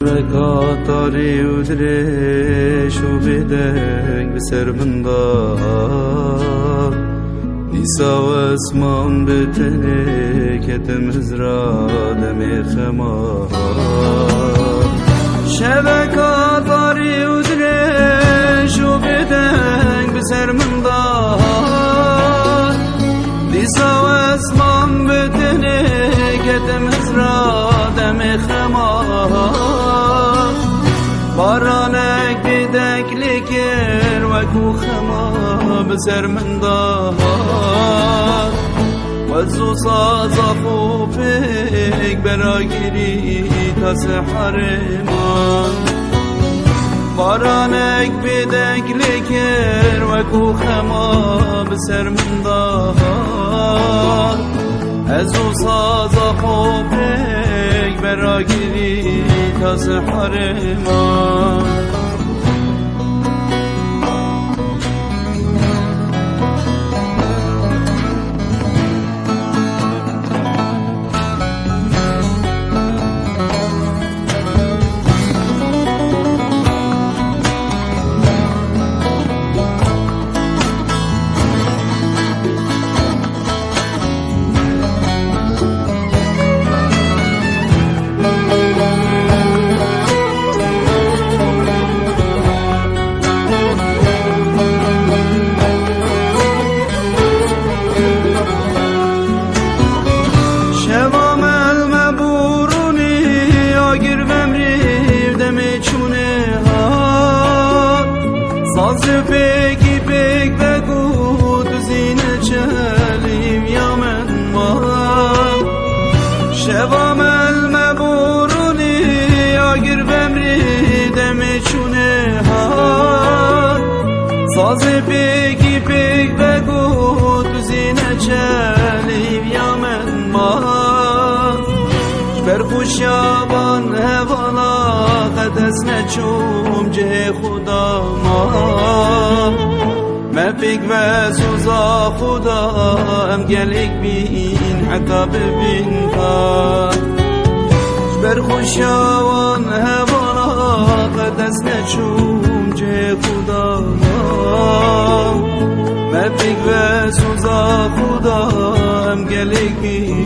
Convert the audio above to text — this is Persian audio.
رکاتاری و درش و بدنگ بسر من دار دیسا و اسمان بتنه کتم هزرا دم خمار شبکاتاری و درش و بدنگ بسر من دار دیسا و اسمان بتنه کتم هزرا دم خمار بارانک بدک لکر وکو خما بسر من دار وزو سازا خوبک براگیری تا سحر من بارانک بدک لکر وکو خما بسر من دار ازو سازا خوبک براگیری تا سحر من بگی بگ بگو تو زینه چلیم یا من مام شوام المبورونی آگر بمری دم چونه ها ساز بگی بگ بگو تو زینه چلیم یا من مام برخوشیابان هوالا قدس نچوم جه خدا ما مفیک و سوزا خدا هم گلک بین حقا ببین تا برخوشیابان هوالا قدس نچوم جه خدا ما مفیک و سوزا خدا هم گلک بین